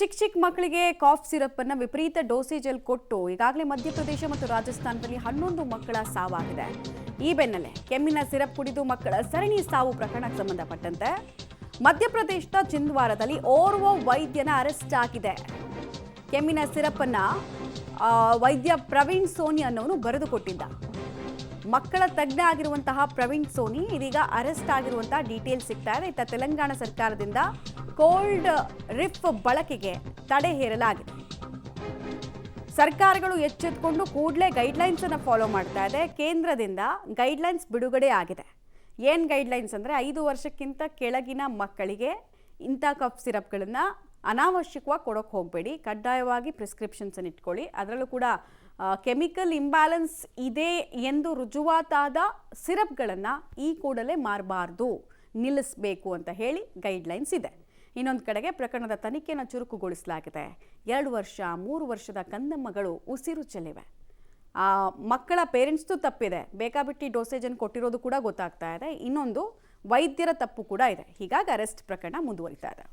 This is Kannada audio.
ಚಿಕ್ಕ ಮಕ್ಕಳಿಗೆ ಕಾಫ್ ಸಿರಪ್ ಅನ್ನು ವಿಪರೀತ ಡೋಸೇಜ್ ಅಲ್ಲಿ ಕೊಟ್ಟು ಈಗಾಗಲೇ ಮಧ್ಯಪ್ರದೇಶ ಮತ್ತು ರಾಜಸ್ಥಾನದಲ್ಲಿ 11 ಮಕ್ಕಳ ಸಾವಾಗಿದೆ. ಈ ಬೆನ್ನಲ್ಲೇ ಕೆಮ್ಮಿನ ಸಿರಪ್ ಕುಡಿದು ಮಕ್ಕಳ ಸರಣಿ ಸಾವು ಪ್ರಕರಣಕ್ಕೆ ಸಂಬಂಧಪಟ್ಟಂತೆ ಮಧ್ಯಪ್ರದೇಶದ ಚಿಂದ್ವಾರದಲ್ಲಿ ಓರ್ವ ವೈದ್ಯನ ಅರೆಸ್ಟ್ ಆಗಿದೆ. ಕೆಮ್ಮಿನ ಸಿರಪ್ ಅನ್ನ ವೈದ್ಯ ಪ್ರವೀಣ್ ಸೋನಿ ಅನ್ನೋನು ಬರೆದುಕೊಟ್ಟಿದ್ದ. ಮಕ್ಕಳ ತಜ್ಞ ಆಗಿರುವಂತಹ ಪ್ರವೀಣ್ ಸೋನಿ ಇದೀಗ ಅರೆಸ್ಟ್ ಆಗಿರುವಂತಹ ಡೀಟೇಲ್ಸ್ ಸಿಗ್ತಾ ಇದೆ. ಇತ್ತ ತೆಲಂಗಾಣ ಸರ್ಕಾರದಿಂದ ಕೋಲ್ಡ್ ರಿಫ್ ಬಳಕೆಗೆ ತಡೆ ಹೇರಲಾಗಿದೆ. ಸರ್ಕಾರಗಳು ಎಚ್ಚೆತ್ತುಕೊಂಡು ಕೂಡಲೇ ಗೈಡ್ಲೈನ್ಸ್ ಅನ್ನು ಫಾಲೋ ಮಾಡ್ತಾ ಇದೆ. ಕೇಂದ್ರದಿಂದ ಗೈಡ್ಲೈನ್ಸ್ ಬಿಡುಗಡೆ ಆಗಿದೆ. ಏನು ಗೈಡ್ಲೈನ್ಸ್ ಅಂದರೆ 5 ವರ್ಷಕ್ಕಿಂತ ಕೆಳಗಿನ ಮಕ್ಕಳಿಗೆ ಇಂಥ ಕಫ್ ಸಿರಪ್ಗಳನ್ನು ಅನಾವಶ್ಯಕವಾಗಿ ಕೊಡೋಕೆ ಹೋಗಬೇಡಿ. ಕಡ್ಡಾಯವಾಗಿ ಪ್ರಿಸ್ಕ್ರಿಪ್ಷನ್ಸ್ ಅನ್ನು ಇಟ್ಕೊಳ್ಳಿ. ಅದರಲ್ಲೂ ಕೂಡ ಕೆಮಿಕಲ್ ಇಂಬ್ಯಾಲೆನ್ಸ್ ಇದೆ ಎಂದು ರುಜುವಾತಾದ ಸಿರಪ್ಗಳನ್ನು ಈ ಕೂಡಲೇ ಮಾರಬಾರ್ದು, ನಿಲ್ಲಿಸಬೇಕು ಅಂತ ಹೇಳಿ ಗೈಡ್ಲೈನ್ಸ್ ಇದೆ. ಇನ್ನೊಂದು ಕಡೆಗೆ ಪ್ರಕರಣದ ತನಿಖೆಯನ್ನು ಚುರುಕುಗೊಳಿಸಲಾಗಿದೆ. 2 ವರ್ಷ 3 ವರ್ಷದ ಕಂದಮ್ಮಗಳು ಉಸಿರು ಚೆಲ್ಲಿವೆ. ಮಕ್ಕಳ ಪೇರೆಂಟ್ಸ್ದು ತಪ್ಪಿದೆ, ಬೇಕಾಬಿಟ್ಟಿ ಡೋಸೇಜನ್ನು ಕೊಟ್ಟಿರೋದು ಕೂಡ ಗೊತ್ತಾಗ್ತಾ ಇದೆ. ಇನ್ನೊಂದು ವೈದ್ಯರ ತಪ್ಪು ಕೂಡ ಇದೆ. ಹೀಗಾಗಿ ಅರೆಸ್ಟ್ ಪ್ರಕರಣ ಮುಂದುವರಿತಾ ಇದೆ.